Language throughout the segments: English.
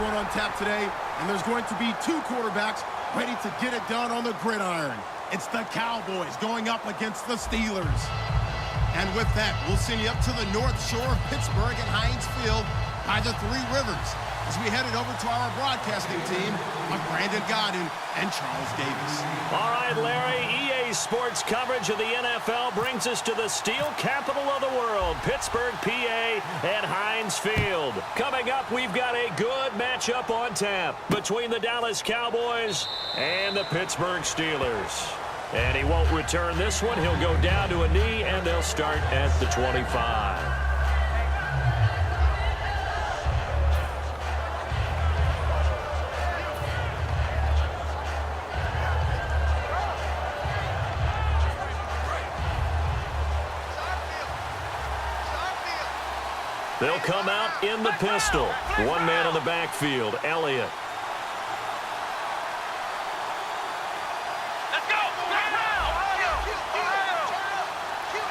one on tap today, and there's going to be two quarterbacks ready to get it done on the gridiron. It's the Cowboys going up against the Steelers. And with that, we'll send you up to the North Shore of Pittsburgh at Heinz Field by the Three Rivers as we headed over to our broadcasting team of Brandon Godden and Charles Davis. All right, Larry, EA Sports coverage of the NFL brings us to the steel capital of the world, Pittsburgh, PA, at Heinz Field. Coming up, we've got a good matchup on tap between the Dallas Cowboys and the Pittsburgh Steelers. And he won't return this one. He'll go down to a knee, and they'll start at the 25. They'll come out in the pistol. One man on the backfield, Elliott.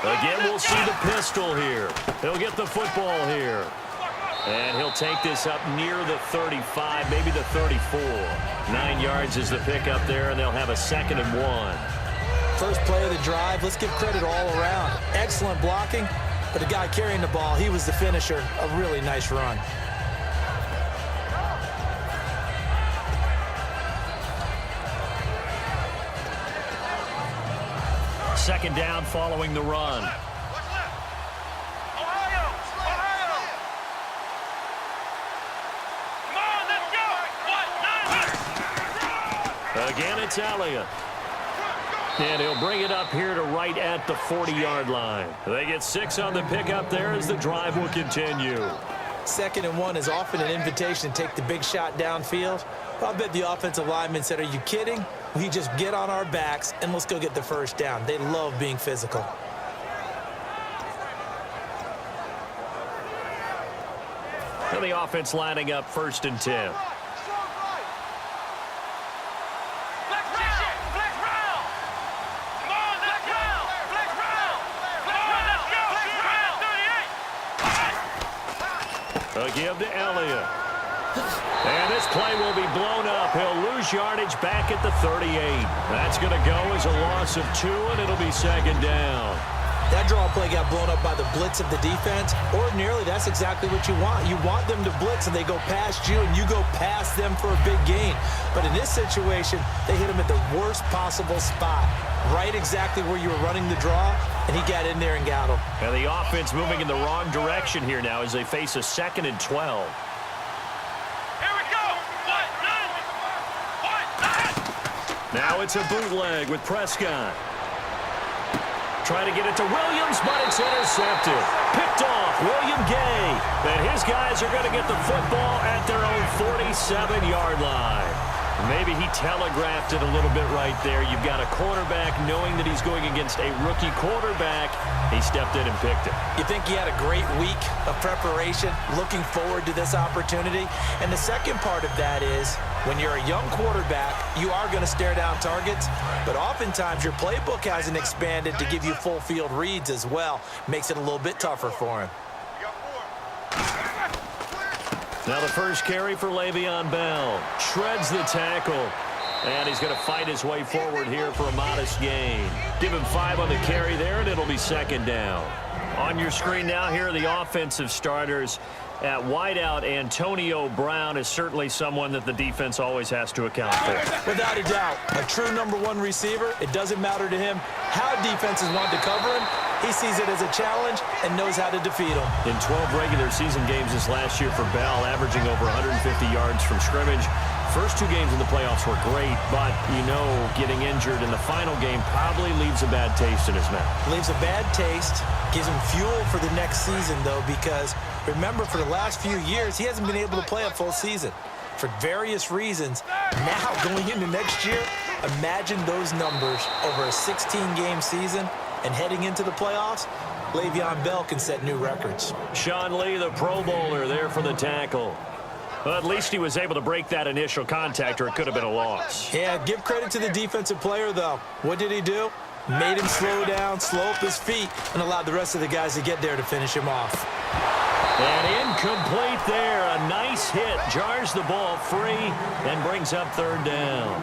Again, we'll see the pistol here. He'll get the football here. And he'll take this up near the 35, maybe the 34. 9 yards is the pickup there, and they'll have a 2nd and 1. First play of the drive, let's give credit all around. Excellent blocking, but the guy carrying the ball, he was the finisher. A really nice run. Second down following the run. Again, it's Elliott. And he'll bring it up here to right at the 40-yard line. They get 6 on the pickup there as the drive will continue. 2nd and 1 is often an invitation to take the big shot downfield. I bet the offensive lineman said, "Are you kidding? We just get on our backs and let's go get the first down." They love being physical. And the offense lining up 1st and 10. A give to Elliott. And this play will be blown up. He'll lose yardage back at the 38. That's going to go as a loss of 2, and it'll be 2nd down. That draw play got blown up by the blitz of the defense. Ordinarily, that's exactly what you want. You want them to blitz, and they go past you, and you go past them for a big gain. But in this situation, they hit him at the worst possible spot, right exactly where you were running the draw, and he got in there and got him. And the offense moving in the wrong direction here now as they face a 2nd and 12. Now it's a bootleg with Prescott. Trying to get it to Williams, but it's intercepted. Picked off, William Gay. And his guys are going to get the football at their own 47-yard line. Maybe he telegraphed it a little bit right there. You've got a quarterback knowing that he's going against a rookie quarterback. He stepped in and picked it. You think he had a great week of preparation, looking forward to this opportunity? And the second part of that is, when you're a young quarterback, you are going to stare down targets, but oftentimes your playbook hasn't expanded to give you full field reads as well. Makes it a little bit tougher for him. Now the first carry for Le'Veon Bell. Shreds the tackle. And he's going to fight his way forward here for a modest gain. Give him 5 on the carry there, and it'll be 2nd down. On your screen now, here are the offensive starters. At wideout, Antonio Brown is certainly someone that the defense always has to account for. Without a doubt, a true #1 receiver. It doesn't matter to him how defenses want to cover him. He sees it as a challenge and knows how to defeat them. In 12 regular season games this last year for Bell, averaging over 150 yards from scrimmage. First 2 games in the playoffs were great, but, you know, getting injured in the final game probably leaves a bad taste in his mouth. Leaves a bad taste, gives him fuel for the next season, though, because remember, for the last few years, he hasn't been able to play a full season for various reasons. Now, going into next year, imagine those numbers over a 16-game season and heading into the playoffs. Le'Veon Bell can set new records. Sean Lee, the Pro Bowler, there for the tackle. Well, at least he was able to break that initial contact, or it could have been a loss. Yeah, give credit to the defensive player, though. What did he do? Made him slow down, slow up his feet, and allowed the rest of the guys to get there to finish him off. And incomplete there. A nice hit. Jars the ball free and brings up third down.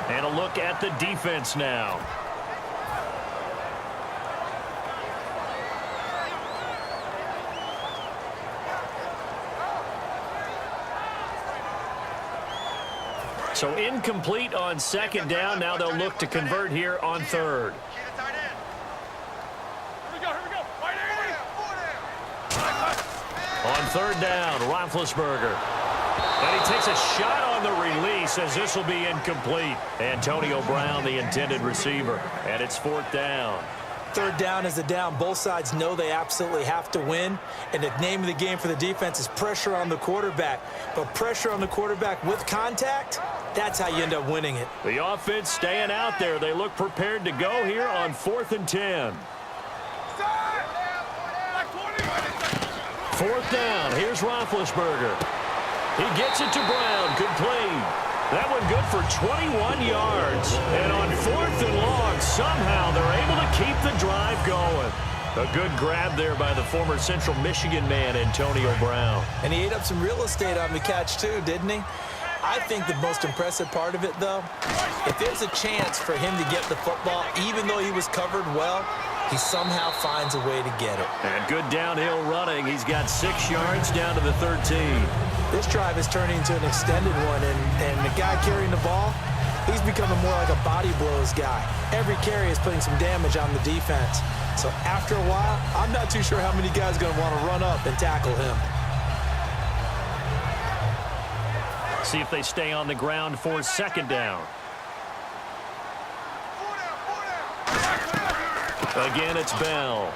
And a look at the defense now. So incomplete on second down. Now they'll look to convert here on third. On third down, Roethlisberger. And he takes a shot on the release as this will be incomplete. Antonio Brown, the intended receiver. And it's fourth down. Third down is a down. Both sides know they absolutely have to win. And the name of the game for the defense is pressure on the quarterback. But pressure on the quarterback with contact, that's how you end up winning it. The offense staying out there. They look prepared to go here on 4th and 10. Fourth down. Here's Roethlisberger. He gets it to Brown. Good play. That one good for 21 yards. And on 4th and long, somehow they're able to keep the drive going. A good grab there by the former Central Michigan man, Antonio Brown. And he ate up some real estate on the catch, too, didn't he? I think the most impressive part of it, though, if there's a chance for him to get the football, even though he was covered well, he somehow finds a way to get it. And good downhill running. He's got 6 yards down to the 13. This drive is turning into an extended one, and the guy carrying the ball, he's becoming more like a body blows guy. Every carry is putting some damage on the defense. So after a while, I'm not too sure how many guys are going to want to run up and tackle him. See if they stay on the ground for second down. Again, it's Bell.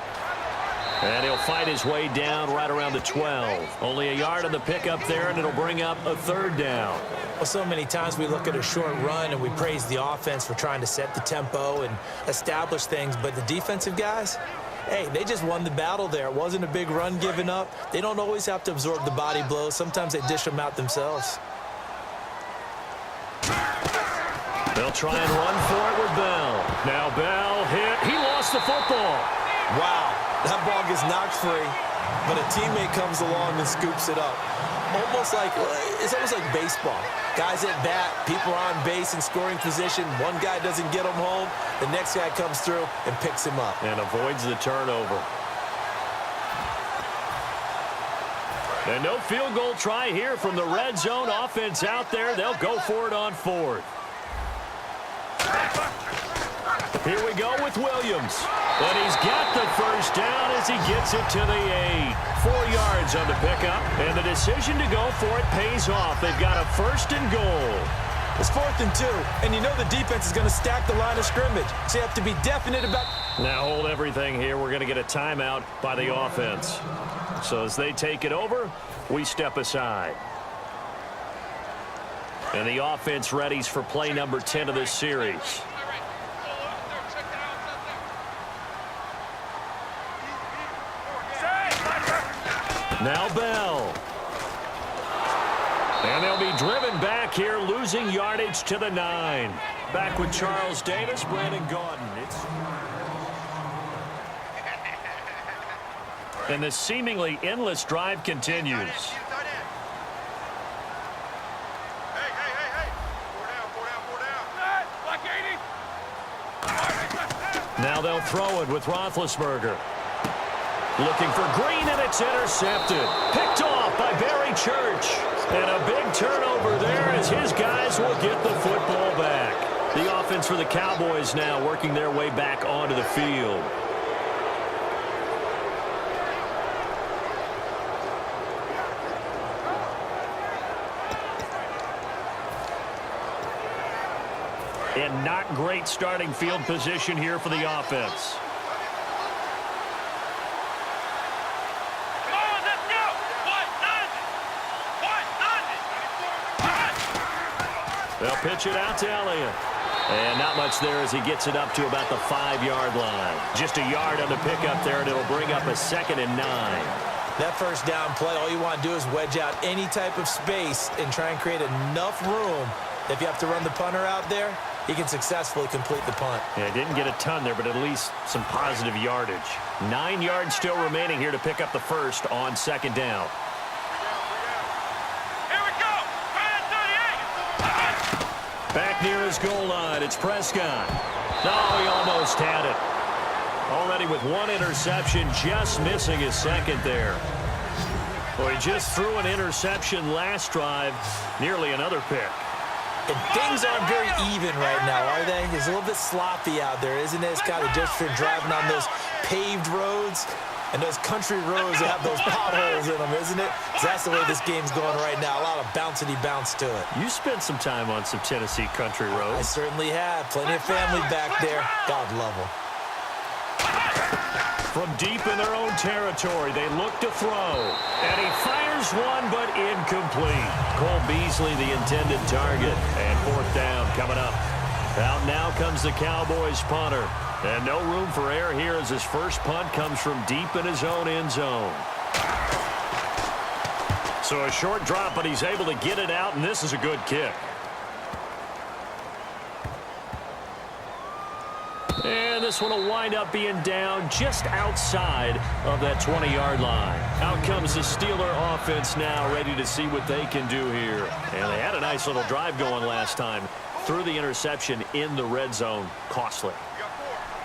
And he'll fight his way down right around the 12. Only a yard on the pickup there, and it'll bring up a third down. Well, so many times we look at a short run and we praise the offense for trying to set the tempo and establish things. But the defensive guys, hey, they just won the battle there. It wasn't a big run given up. They don't always have to absorb the body blows. Sometimes they dish them out themselves. They'll try and run for it with Bell. Now Bell hit. He lost the football. Wow, that ball gets knocked free, but a teammate comes along and scoops it up. It's almost like baseball. Guys at bat, people are on base in scoring position. One guy doesn't get him home. The next guy comes through and picks him up. And avoids the turnover. And no field goal try here from the red zone offense out there. They'll go for it on fourth. Here we go with Williams. And he's got the first down as he gets it to the 8. 4 yards on the pickup. And the decision to go for it pays off. They've got a first and goal. It's 4th and 2, and you know the defense is going to stack the line of scrimmage. So you have to be definite about... Now hold everything here. We're going to get a timeout by the offense. So as they take it over, we step aside. And the offense readies for play number 10 of this series. Now Bell. And they'll be driven back here, losing yardage to the 9. Back with Charles Davis, Brandon Gaudin. And the seemingly endless drive continues. Now they'll throw it with Roethlisberger. Looking for Green, and it's intercepted. Picked off by Barry Church. And a big turnover there as his guys will get the football back. The offense for the Cowboys now working their way back onto the field. And not great starting field position here for the offense. They'll pitch it out to Elliott. And not much there as he gets it up to about the 5-yard line. Just a yard on the pickup there, and it'll bring up a 2nd and 9. That first down play, all you want to do is wedge out any type of space and try and create enough room. If you have to run the punter out there, he can successfully complete the punt. Yeah, didn't get a ton there, but at least some positive yardage. 9 yards still remaining here to pick up the first on second down. Here we go. Back near his goal line, it's Prescott. No, he almost had it. Already with one interception, just missing his second there. Well, he just threw an interception last drive, nearly another pick. And things aren't very even right now, are they? It's a little bit sloppy out there, isn't it? It's kind of just for driving on those paved roads and those country roads that have those potholes in them, isn't it? That's the way this game's going right now. A lot of bouncy bounce to it. You spent some time on some Tennessee country roads. I certainly have. Plenty of family back there. God love them. From deep in their own territory, they look to throw. And he fires one, but incomplete. Cole Beasley, the intended target. And fourth down coming up. Out now comes the Cowboys punter. And no room for error here as his first punt comes from deep in his own end zone. So a short drop, but he's able to get it out, and this is a good kick. And this one will wind up being down just outside of that 20-yard line. Out comes the Steeler offense now, ready to see what they can do here. And they had a nice little drive going last time. Threw the interception in the red zone. Costly.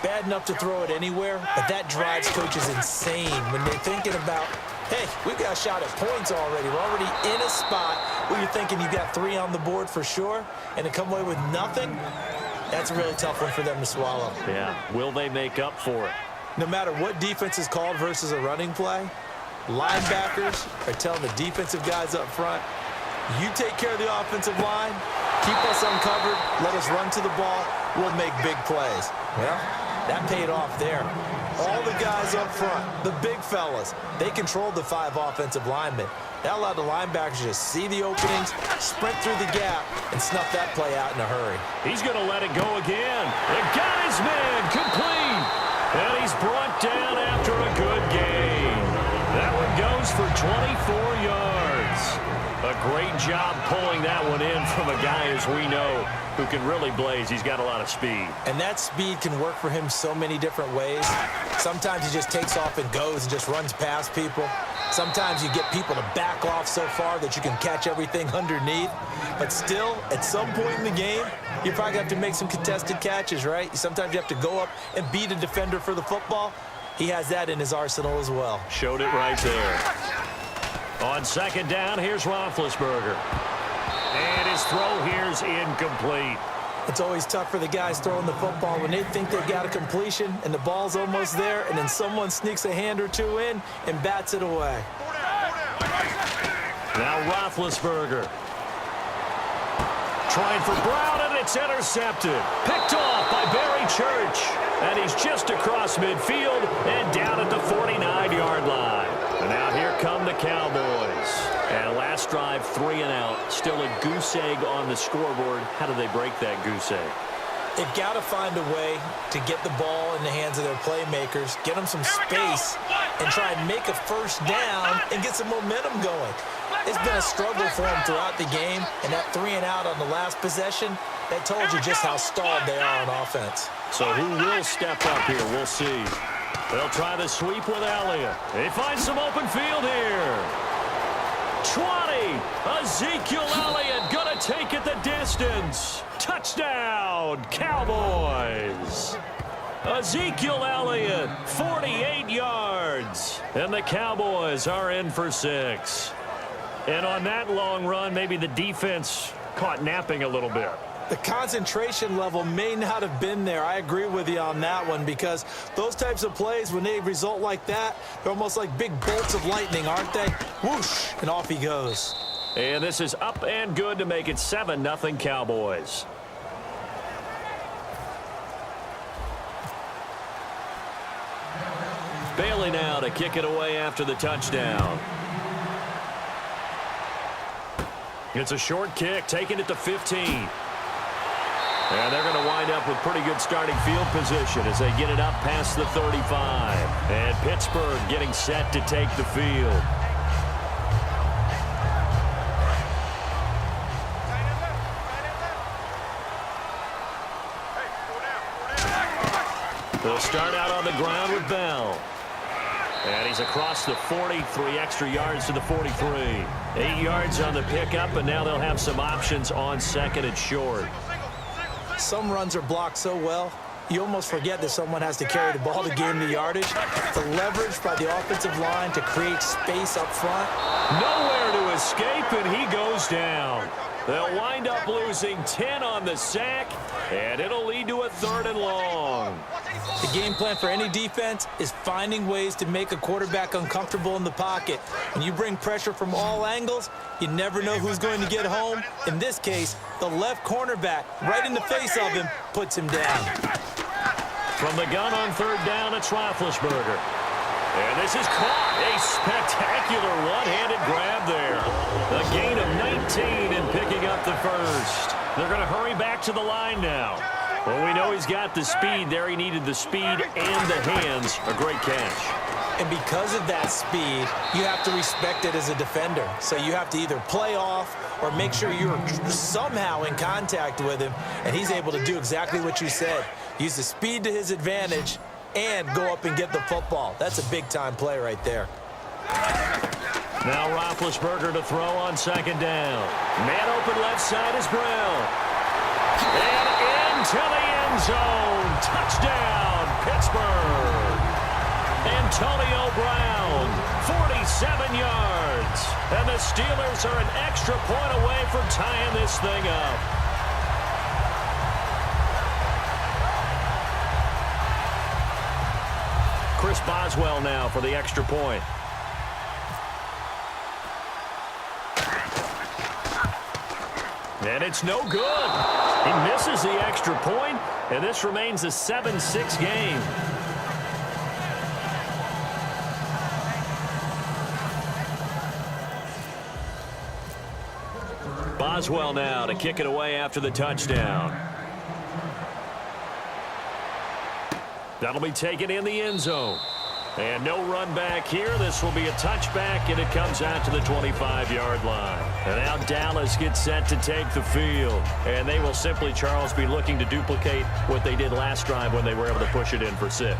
Bad enough to throw it anywhere, but that drives coaches insane when they're thinking about, hey, we've got a shot at points already. We're already in a spot where you're thinking you got 3 on the board for sure, and to come away with nothing, that's a really tough one for them to swallow. Yeah, will they make up for it? No matter what defense is called versus a running play, linebackers are telling the defensive guys up front, you take care of the offensive line, keep us uncovered, let us run to the ball, we'll make big plays. Well, that paid off there. All the guys up front, the big fellas, they controlled the 5 offensive linemen. That allowed the linebackers to see the openings, sprint through the gap, and snuff that play out in a hurry. He's going to let it go again. And got his man complete. And he's brought down after a good gain. That one goes for 24 yards. A great job pulling that one in from a guy, as we know, who can really blaze. He's got a lot of speed. And that speed can work for him so many different ways. Sometimes he just takes off and goes and just runs past people. Sometimes you get people to back off so far that you can catch everything underneath. But still, at some point in the game, you probably have to make some contested catches, right? Sometimes you have to go up and beat a defender for the football. He has that in his arsenal as well. Showed it right there. On second down, here's Roethlisberger. And his throw here's incomplete. It's always tough for the guys throwing the football when they think they've got a completion and the ball's almost there, and then someone sneaks a hand or two in and bats it away. Now Roethlisberger. Trying for Brown, and it's intercepted. Picked off by Barry Church. And he's just across midfield and down at the 49-yard line. And now here come the Cowboys. And last drive, 3 and out. Still a goose egg on the scoreboard. How do they break that goose egg? They've got to find a way to get the ball in the hands of their playmakers, get them some space, and try and make a first down and get some momentum going. It's been a struggle for them throughout the game, and that 3 and out on the last possession, that told you just how stalled they are on offense. So who will step up here? We'll see. They'll try the sweep with Elliott. They find some open field here. 20. Ezekiel Elliott going to take it the distance. Touchdown, Cowboys. Ezekiel Elliott, 48 yards. And the Cowboys are in for 6. And on that long run, maybe the defense caught napping a little bit. The concentration level may not have been there. I agree with you on that one, because those types of plays, when they result like that, they're almost like big bolts of lightning, aren't they? Whoosh, and off he goes. And this is up and good to make it 7-0 Cowboys. Bailey now to kick it away after the touchdown. It's a short kick, taking it to 15. And they're going to wind up with pretty good starting field position as they get it up past the 35. And Pittsburgh getting set to take the field. They'll start out on the ground with Bell. And he's across the 40, 3 extra yards to the 43. 8 yards on the pickup, and now they'll have some options on second and short. Some runs are blocked so well, you almost forget that someone has to carry the ball to gain the yardage. The leverage by the offensive line to create space up front. Nowhere to escape, and he goes down. They'll wind up losing 10 on the sack, and it'll lead to a 3rd and long. The game plan for any defense is finding ways to make a quarterback uncomfortable in the pocket. When you bring pressure from all angles, you never know who's going to get home. In this case, the left cornerback, right in the face of him, puts him down. From the gun on 3rd down, it's Roethlisberger. And this is caught. A spectacular one-handed grab there. A gain of 19 and picking up the first. They're going to hurry back to the line now. Well, we know he's got the speed there. He needed the speed and the hands. A great catch. And because of that speed, you have to respect it as a defender. So you have to either play off or make sure you're somehow in contact with him. And he's able to do exactly what you said. Use the speed to his advantage and go up and get the football. That's a big-time play right there. Now Roethlisberger to throw on 2nd down. Man open left side is Brown. And into the end zone. Touchdown, Pittsburgh. Antonio Brown, 47 yards. And the Steelers are an extra point away from tying this thing up. Chris Boswell now for the extra point. And it's no good. He misses the extra point, and this remains a 7-6 game. Boswell now to kick it away after the touchdown. That'll be taken in the end zone. And no run back here. This will be a touchback, and it comes out to the 25-yard line. And now Dallas gets set to take the field. And they will simply, Charles, be looking to duplicate what they did last drive when they were able to push it in for 6.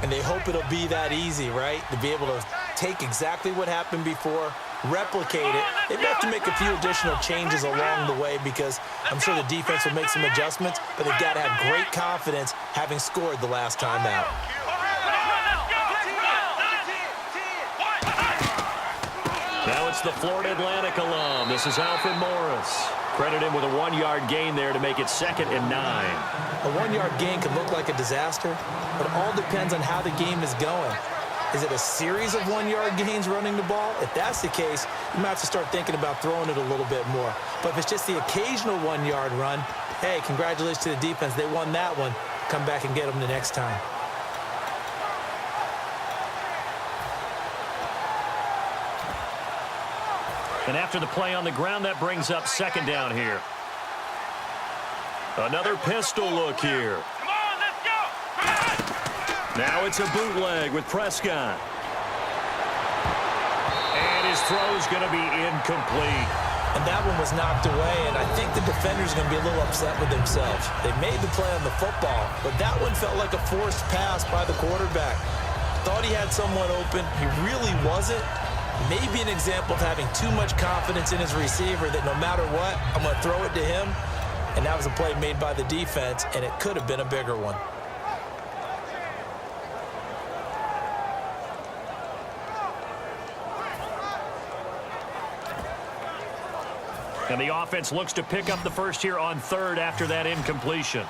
And they hope it'll be that easy, right? To be able to take exactly what happened before, replicate it. They may have to make a few additional changes along the way because I'm sure the defense will make some adjustments, but they've got to have great confidence having scored the last time out. Now it's the Florida Atlantic alum. This is Alfred Morris. Credit him with a 1-yard gain there to make it 2nd and 9. A 1-yard gain can look like a disaster, but all depends on how the game is going. Is it a series of 1-yard gains running the ball? If that's the case, you might have to start thinking about throwing it a little bit more. But if it's just the occasional 1-yard run, hey, congratulations to the defense. They won that one. Come back and get them the next time. And after the play on the ground, that brings up 2nd down here. Another pistol look here. Come on, let's go! Now it's a bootleg with Prescott. And his throw's going to be incomplete. And that one was knocked away, and I think the defender's going to be a little upset with themselves. They made the play on the football, but that one felt like a forced pass by the quarterback. Thought he had someone open. He really wasn't. Maybe an example of having too much confidence in his receiver that no matter what, I'm going to throw it to him. And that was a play made by the defense, and it could have been a bigger one. And the offense looks to pick up the first here on 3rd after that incompletion.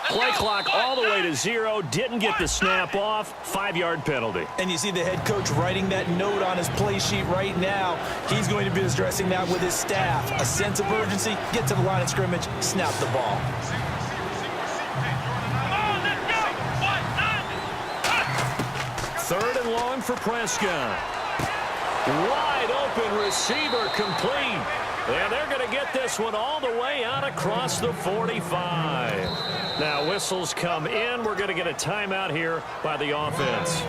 Play clock all the way to 0. Didn't get the snap off. 5-yard penalty. And you see the head coach writing that note on his play sheet right now. He's going to be addressing that with his staff. A sense of urgency. Get to the line of scrimmage. Snap the ball. Third and long for Prescott. Wide open receiver complete. And they're going to get this one all the way out across the 45. Now whistles come in. We're going to get a timeout here by the offense.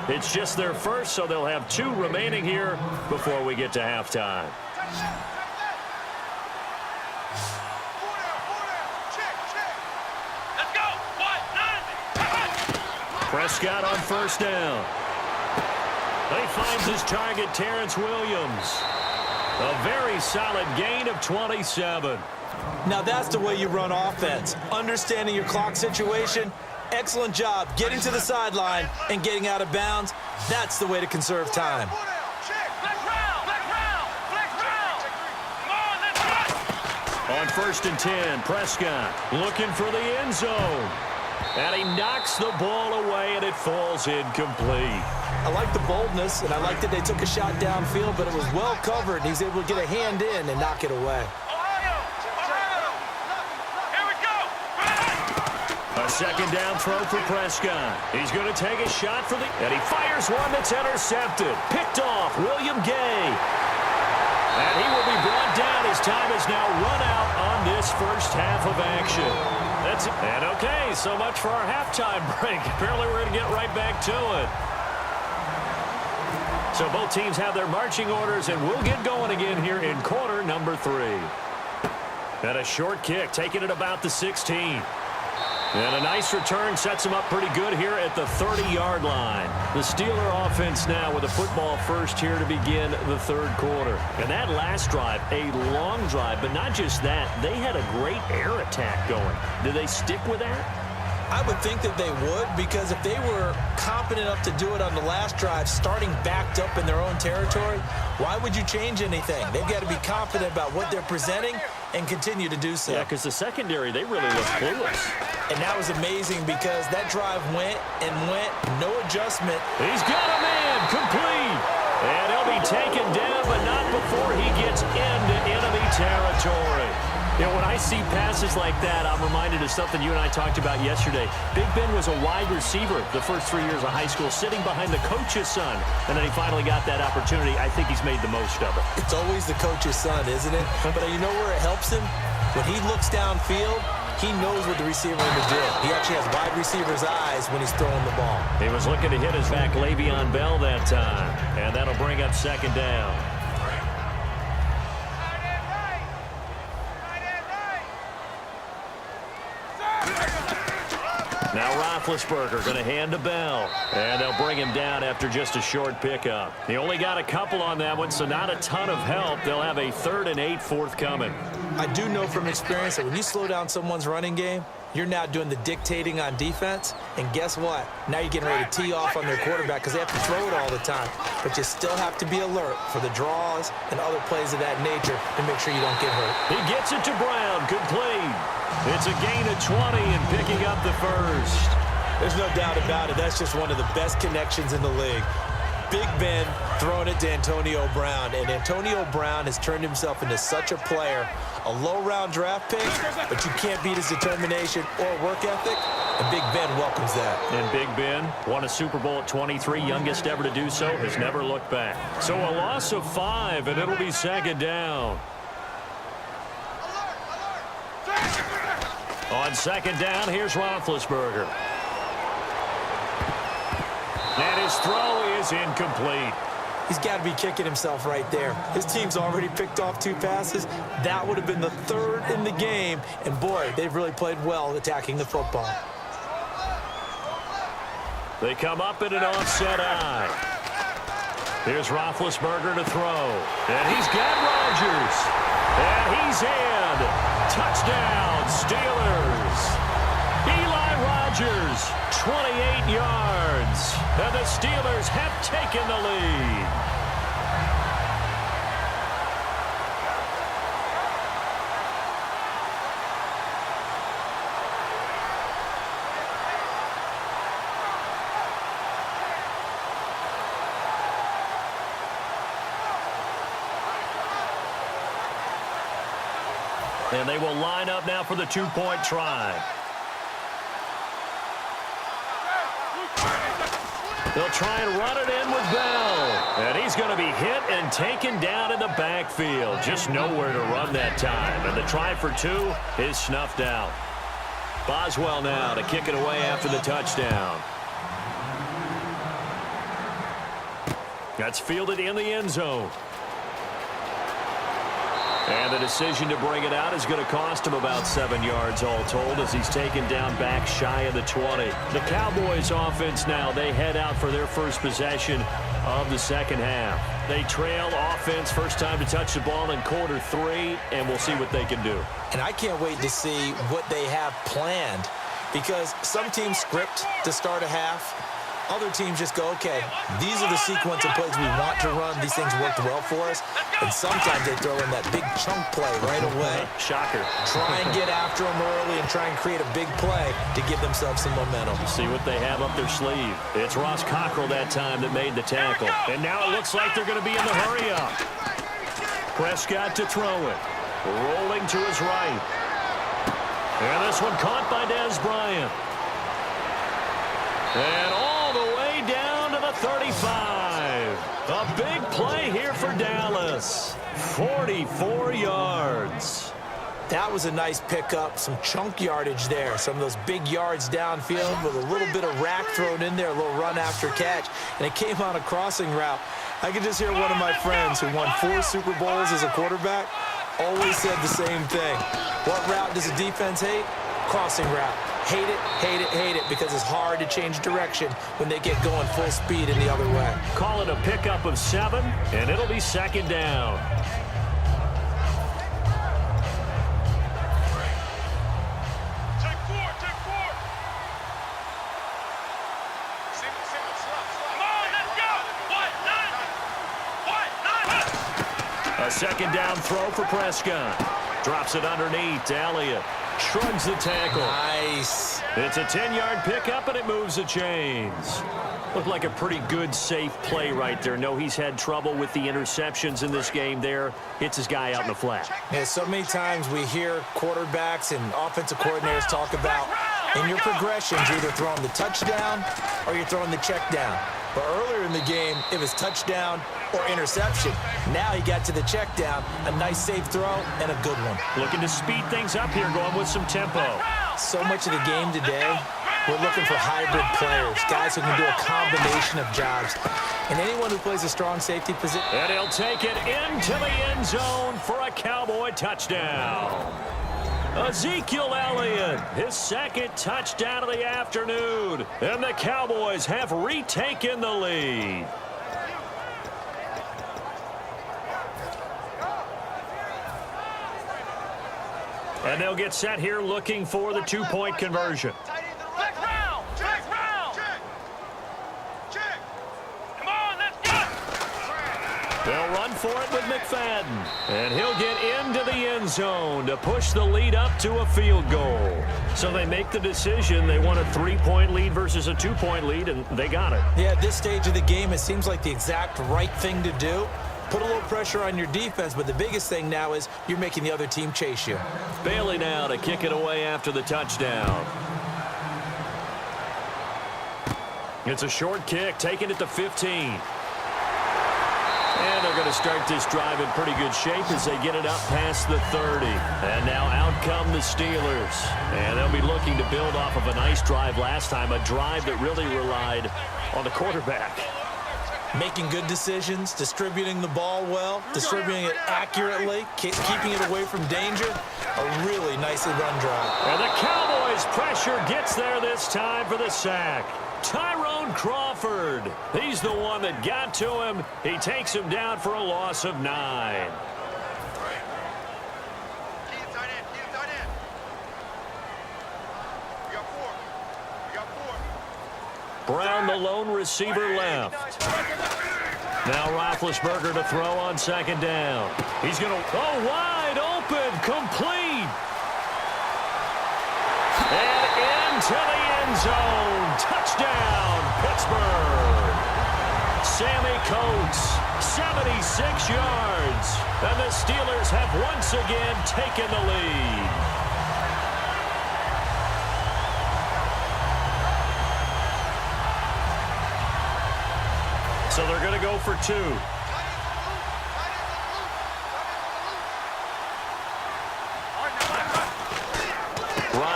It's just their first, so they'll have 2 remaining here before we get to halftime. Prescott on first down. He finds his target, Terrence Williams. A very solid gain of 27. Now that's the way you run offense. Understanding your clock situation. Excellent job getting to the sideline and getting out of bounds. That's the way to conserve time. On first and 10, Prescott looking for the end zone. And he knocks the ball away, and it falls incomplete. I like the boldness, and I like that they took a shot downfield, but it was well covered, and he's able to get a hand in and knock it away. A second down throw for Prescott. He's going to take a shot for the... And he fires one that's intercepted. Picked off, William Gay. And he will be brought down. His time is now run out on this first half of action. That's it. And okay, so much for our halftime break. Apparently we're going to get right back to it. So both teams have their marching orders, and we'll get going again here in quarter number 3. And a short kick, taking it about the 16. And a nice return sets him up pretty good here at the 30-yard line. The Steeler offense now with a football first here to begin the third quarter. And that last drive, a long drive, but not just that. They had a great air attack going. Do they stick with that? I would think that they would, because if they were competent enough to do it on the last drive, starting backed up in their own territory, why would you change anything? They've got to be confident about what they're presenting and continue to do so. Yeah, because the secondary, they really look clueless. And that was amazing because that drive went and went, no adjustment. He's got a man, complete. And he'll be taken down, but not before he gets into enemy territory. You know, when I see passes like that, I'm reminded of something you and I talked about yesterday. Big Ben was a wide receiver the first 3 years of high school, sitting behind the coach's son. And then he finally got that opportunity. I think he's made the most of it. It's always the coach's son, isn't it? But you know where it helps him? When he looks downfield, he knows what the receiver to do. He actually has wide receiver's eyes when he's throwing the ball. He was looking to hit his back Le'Veon Bell that time. And that'll bring up second down. Now Roethlisberger going to hand to Bell. And they'll bring him down after just a short pickup. He only got a couple on that one, so not a ton of help. They'll have a 3rd and 8 forthcoming. I do know from experience that when you slow down someone's running game, you're now doing the dictating on defense. And guess what? Now you're getting ready to tee off on their quarterback because they have to throw it all the time. But you still have to be alert for the draws and other plays of that nature to make sure you don't get hurt. He gets it to Brown, complete. It's a gain of 20 and picking up the first. There's no doubt about it. That's just one of the best connections in the league. Big Ben throwing it to Antonio Brown, and Antonio Brown has turned himself into such a player. A low-round draft pick, but you can't beat his determination or work ethic, and Big Ben welcomes that. And Big Ben won a Super Bowl at 23, youngest ever to do so, has never looked back. So a loss of 5, and it'll be second down. On second down, here's Roethlisberger. And his throw is incomplete. He's got to be kicking himself right there. His team's already picked off 2 passes. That would have been the 3rd in the game. And, boy, they've really played well attacking the football. They come up in an offset eye. Here's Roethlisberger to throw. And he's got Rodgers. And he's in. Touchdown, Steelers. Eli Rodgers, 28 yards. And the Steelers have taken the lead. And they will line up now for the 2-point try. They'll try and run it in with Bell. And he's going to be hit and taken down in the backfield. Just nowhere to run that time. And the try for 2 is snuffed out. Boswell now to kick it away after the touchdown. That's fielded in the end zone. And the decision to bring it out is going to cost him about 7 yards all told as he's taken down back shy of the 20. The Cowboys offense now, they head out for their first possession of the second half. They trail offense first time to touch the ball in quarter 3, and we'll see what they can do. And I can't wait to see what they have planned because some teams script to start a half. Other teams just go, okay, these are the sequence of plays we want to run. These things worked well for us. And sometimes they throw in that big chunk play right away. Shocker. Try and get after them early and try and create a big play to give themselves some momentum. See what they have up their sleeve. It's Ross Cockrell that time that made the tackle. And now it looks like they're going to be in the hurry-up. Prescott to throw it. Rolling to his right. And this one caught by Dez Bryant. And all the way down to the 35. A big play here for Dallas. 44 yards. That was a nice pickup, some chunk yardage there. Some of those big yards downfield with a little bit of rack thrown in there, a little run after catch. And it came on a crossing route. I could just hear one of my friends who won 4 Super Bowls as a quarterback always said the same thing. What route does a defense hate? Crossing route. Hate it, hate it, hate it, because it's hard to change direction when they get going full speed in the other way. Call it a pickup of 7, and it'll be second down. Take 4. Come on, let's go. What? A second down throw for Prescott. Drops it underneath to Elliott. Shrugs the tackle. Nice. It's a 10-yard pickup, and it moves the chains. Looked like a pretty good, safe play right there. No, he's had trouble with the interceptions in this game there. Hits his guy out in the flat. Yeah, so many times we hear quarterbacks and offensive coordinators talk about in your progressions, you're either throwing the touchdown or you're throwing the check down. But earlier in the game, it was touchdown or interception. Now he got to the check down, a nice safe throw, and a good one. Looking to speed things up here, going with some tempo. So much of the game today, we're looking for hybrid players, guys who can do a combination of jobs. And anyone who plays a strong safety position. And he'll take it into the end zone for a Cowboy touchdown. Ezekiel Elliott, his second touchdown of the afternoon. And the Cowboys have retaken the lead. And they'll get set here looking for the two-point conversion. They'll run for it with McFadden. And he'll get into the end zone to push the lead up to a field goal. So they make the decision. They want a 3-point lead versus a 2-point lead, and they got it. Yeah, at this stage of the game, it seems like the exact right thing to do. Put a little pressure on your defense, but the biggest thing now is you're making the other team chase you. Bailey now to kick it away after the touchdown. It's a short kick, taking it to 15. And they're going to start this drive in pretty good shape as they get it up past the 30. And now out come the Steelers. And they'll be looking to build off of a nice drive last time, a drive that really relied on the quarterback. Making good decisions, distributing the ball well, distributing it accurately, keeping it away from danger. A really nicely run drive. And the Cowboys' pressure gets there this time for the sack. Tyrone Crawford. He's the one that got to him. He takes him down for a loss of 9. Brown, the lone receiver, left. Now Roethlisberger to throw on second down. He's going to, wide open, complete. And into the end zone. Touchdown, Pittsburgh. Sammy Coates, 76 yards. And the Steelers have once again taken the lead. So they're going to go for 2.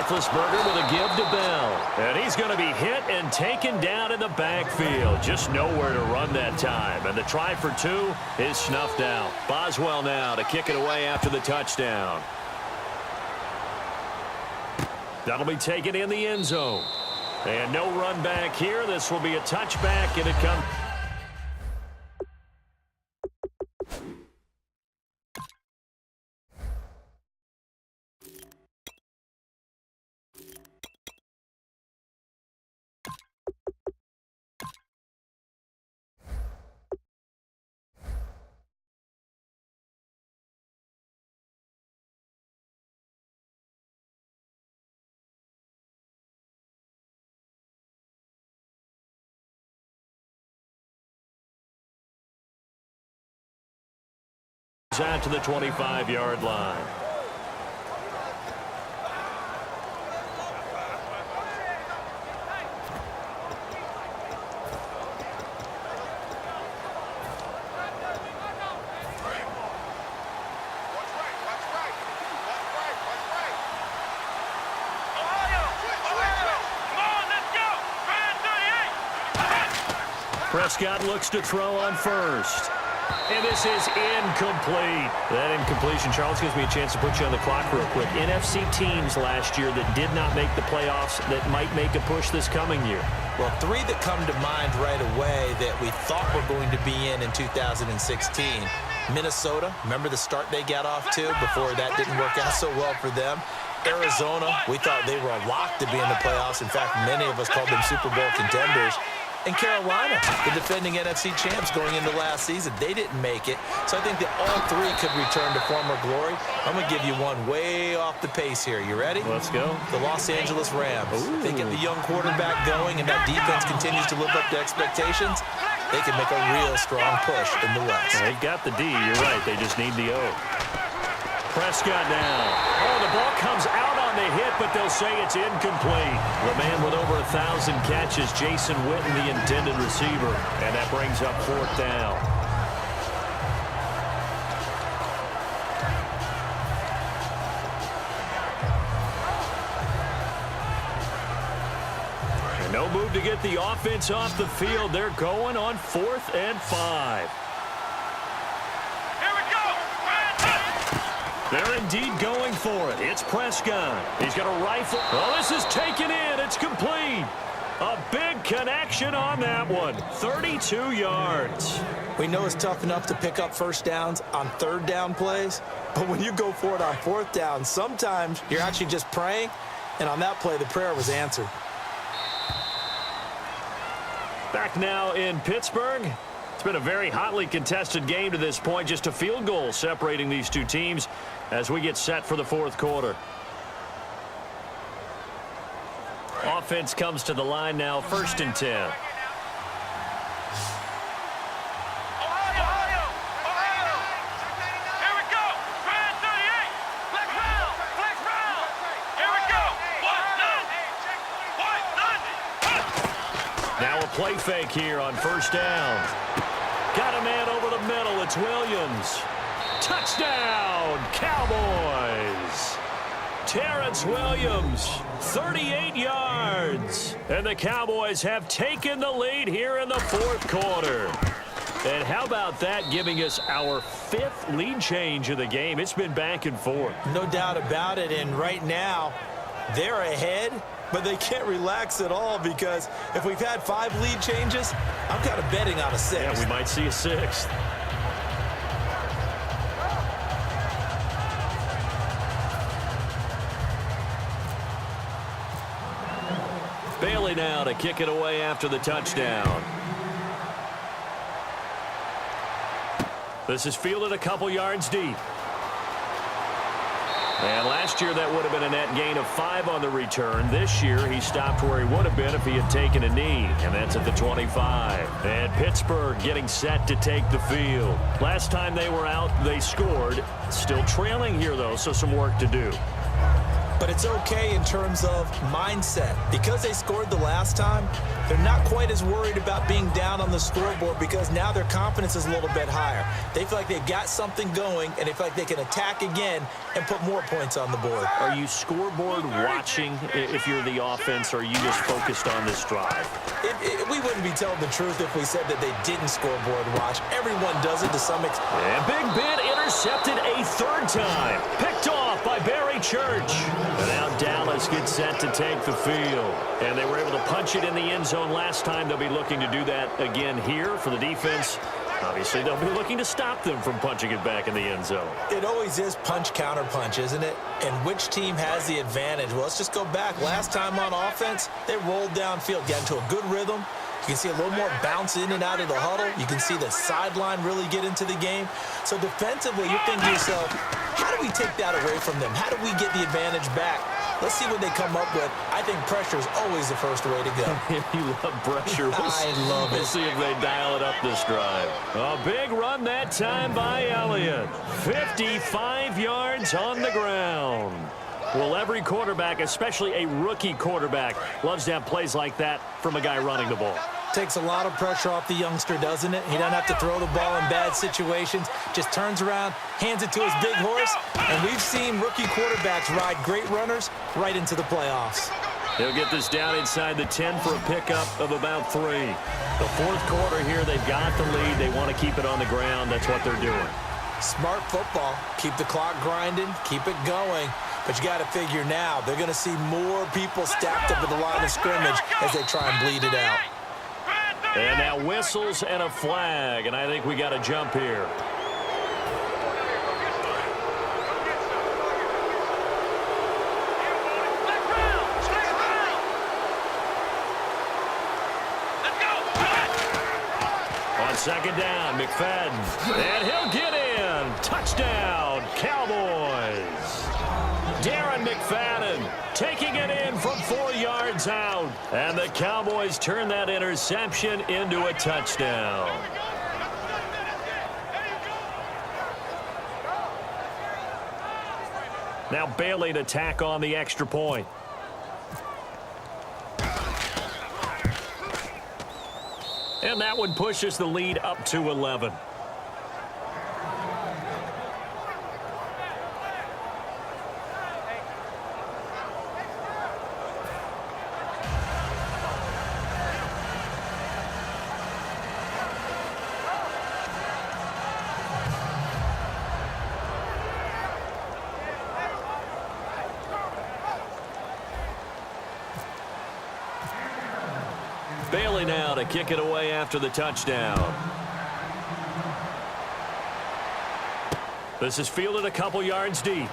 Roethlisberger with a give to Bell. And he's going to be hit and taken down in the backfield. Just nowhere to run that time. And the try for 2 is snuffed out. Boswell now to kick it away after the touchdown. That'll be taken in the end zone. And no run back here. This will be a touchback, and it comes. Out to the 25-yard line. Prescott looks to throw on first. And this is incomplete. That incompletion, Charles, gives me a chance to put you on the clock real quick. NFC teams last year that did not make the playoffs that might make a push this coming year. Well, 3 that come to mind right away that we thought were going to be in 2016. Minnesota, remember the start they got off to before that didn't work out so well for them. Arizona, we thought they were a lock to be in the playoffs. In fact, many of us called them Super Bowl contenders. And Carolina, the defending NFC champs going into last season, they didn't make it. So I think that all 3 could return to former glory. I'm going to give you one way off the pace here. You ready? Let's go. The Los Angeles Rams. Ooh. They get the young quarterback going, and that defense continues to live up to expectations. They can make a real strong push in the West. They've got the D. You're right. They just need the O. Prescott now. Oh, the ball comes out on the hit, but they'll say it's incomplete. The man with over 1,000 catches, Jason Witten, the intended receiver. And that brings up 4th down. And no move to get the offense off the field. They're going on 4th and 5. They're indeed going for it. It's Prescott. He's got a rifle. Oh, this is taken in. It's complete. A big connection on that one. 32 yards. We know it's tough enough to pick up first downs on 3rd down plays, but when you go for it on 4th down, sometimes you're actually just praying, and on that play, the prayer was answered. Back now in Pittsburgh. It's been a very hotly contested game to this point. Just a field goal separating these 2 teams as we get set for the 4th quarter. Offense comes to the line now, 1st and 10. Now a play fake here on 1st down. Got a man over the middle. It's Williams. Touchdown, Cowboys. Terrence Williams, 38 yards. And the Cowboys have taken the lead here in the 4th quarter. And how about that, giving us our 5th lead change of the game? It's been back and forth. No doubt about it, and right now, they're ahead, but they can't relax at all because if we've had 5 lead changes, I'm kind of betting on a 6th. Yeah, we might see a 6th. Bailey now to kick it away after the touchdown. This is fielded a couple yards deep. And last year that would have been a net gain of 5 on the return. This year he stopped where he would have been if he had taken a knee, and that's at the 25. And Pittsburgh getting set to take the field. Last time they were out, they scored. Still trailing here, though, so some work to do. But it's okay in terms of mindset. Because they scored the last time, they're not quite as worried about being down on the scoreboard because now their confidence is a little bit higher. They feel like they've got something going, and they feel like they can attack again and put more points on the board. Are you scoreboard watching if you're the offense, or are you just focused on this drive? We wouldn't be telling the truth if we said that they didn't scoreboard watch. Everyone does it to some extent. And Big Ben intercepted a third time. Picked off by Barry Church. And now Dallas gets set to take the field. And they were able to punch it in the end zone last time. They'll be looking to do that again here for the defense. Obviously, they'll be looking to stop them from punching it back in the end zone. It always is punch-counter-punch, isn't it? And which team has the advantage? Well, let's just go back. Last time on offense, they rolled downfield, got into a good rhythm. You can see a little more bounce in and out of the huddle. You can see the sideline really get into the game. So defensively, you're thinking to yourself, how do we take that away from them? How do we get the advantage back? Let's see what they come up with. I think pressure is always the first way to go. You love pressure. I love it. We'll see if they dial it up this drive. A big run that time by Elliott. 55 yards on the ground. Well, every quarterback, especially a rookie quarterback, loves to have plays like that from a guy running the ball. Takes a lot of pressure off the youngster, doesn't it? He doesn't have to throw the ball in bad situations. Just turns around, hands it to his big horse. And we've seen rookie quarterbacks ride great runners right into the playoffs. He'll get this down inside the 10 for a pickup of about 3. The fourth quarter here, they've got the lead. They want to keep it on the ground. That's what they're doing. Smart football. Keep the clock grinding. Keep it going. But you got to figure now, they're going to see more people stacked up at the line of scrimmage as they try and bleed it out. And now whistles and a flag, and I think we got a jump here. On second down, McFadden, and he'll get in. Touchdown, Cowboys. Darren McFadden taking it in from 4 yards out. And the Cowboys turn that interception into a touchdown. Now Bailey to tack on the extra point. And that one pushes the lead up to 11. Bailey now to kick it away after the touchdown. This is fielded a couple yards deep.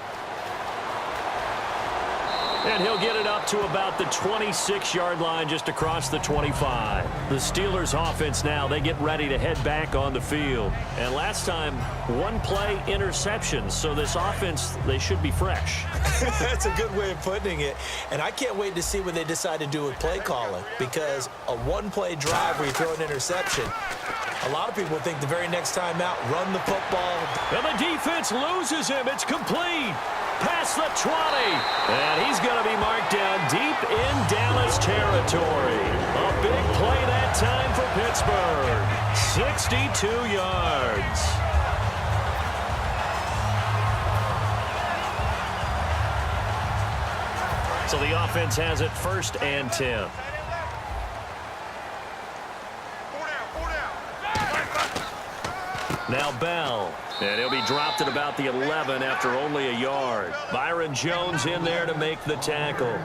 And he'll get it up to about the 26-yard line, just across the 25. The Steelers offense now, they get ready to head back on the field. And last time, one play interceptions. So this offense, they should be fresh. That's a good way of putting it. And I can't wait to see what they decide to do with play calling. Because a one-play drive where you throw an interception, a lot of people think the very next time out, run the football. And the defense loses him. It's complete. Past the 20. And he's going to be marked down deep in Dallas territory. A big play that time for Pittsburgh. 62 yards. So the offense has it 1st and 10. Now Bell. And he'll be dropped at about the 11 after only a yard. Byron Jones in there to make the tackle.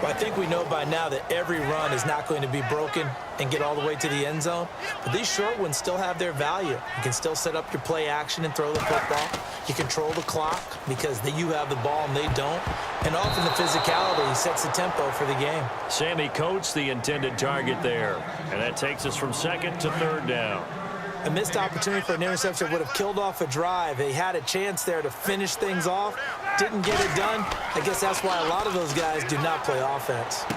Well, I think we know by now that every run is not going to be broken and get all the way to the end zone. But these short ones still have their value. You can still set up your play action and throw the football. You control the clock because you have the ball and they don't. And often the physicality sets the tempo for the game. Sammy Coates, the intended target there. And that takes us from 2nd to 3rd down. A missed opportunity for an interception would have killed off a drive. They had a chance there to finish things off. Didn't get it done. I guess that's why a lot of those guys do not play offense.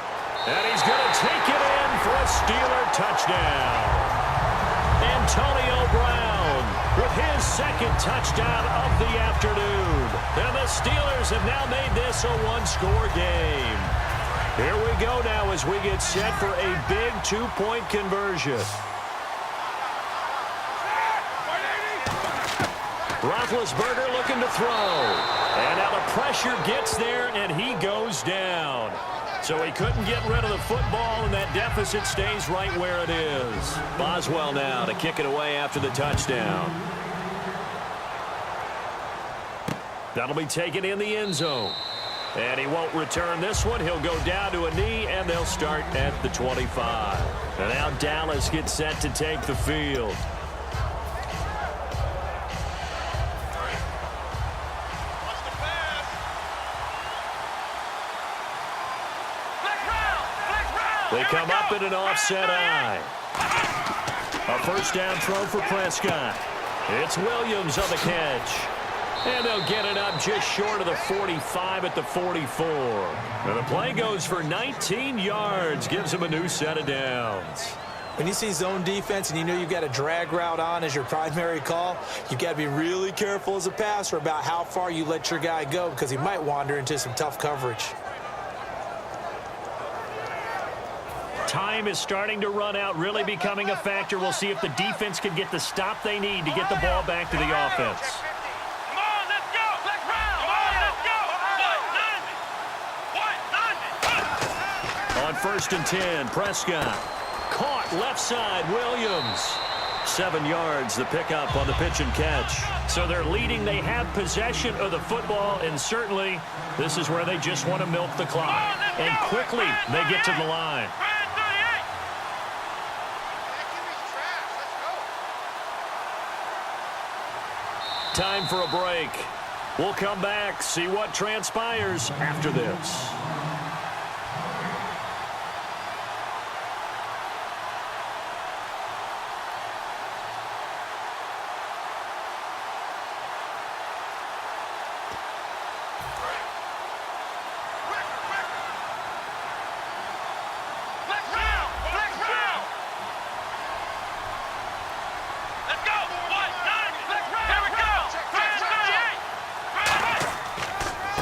And he's going to take it in for a Steeler touchdown. Antonio Brown with his second touchdown of the afternoon. And the Steelers have now made this a one-score game. Here we go now as we get set for a big two-point conversion. Roethlisberger looking to throw. And now the pressure gets there, and he goes down. So he couldn't get rid of the football, and that deficit stays right where it is. Boswell now to kick it away after the touchdown. That'll be taken in the end zone. And he won't return this one. He'll go down to a knee, and they'll start at the 25. And now Dallas gets set to take the field. They come up in an offset eye. A first down throw for Prescott. It's Williams on the catch. And they'll get it up just short of the 45 at the 44. And the play goes for 19 yards. Gives them a new set of downs. When you see zone defense and you know you've got a drag route on as your primary call, you've got to be really careful as a passer about how far you let your guy go because he might wander into some tough coverage. Time is starting to run out, really becoming a factor. We'll see if the defense can get the stop they need to get the ball back to the offense. Come on, let's go. Let's round. Come on, let's go. On first and 10, Prescott. Caught left side, Williams. 7 yards, the pickup on the pitch and catch. So they're leading. They have possession of the football, and certainly this is where they just want to milk the clock. And quickly they get to the line. Time for a break. We'll come back, see what transpires after this.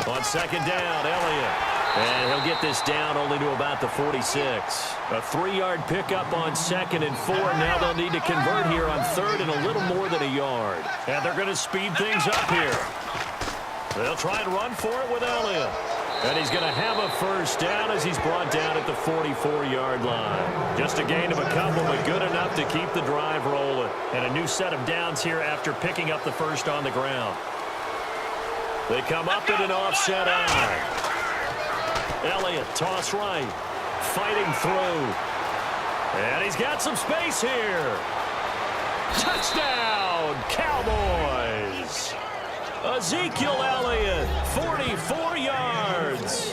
On second down, Elliott. And he'll get this down only to about the 46. A 3-yard pickup on second and 4. Now they'll need to convert here on third and a little more than a yard. And they're going to speed things up here. They'll try and run for it with Elliott. And he's going to have a first down as he's brought down at the 44-yard line. Just a gain of a couple, but good enough to keep the drive rolling. And a new set of downs here after picking up the first on the ground. They come up in an offset eye. Elliott, toss right. Fighting through. And he's got some space here. Touchdown, Cowboys. Ezekiel Elliott, 44 yards.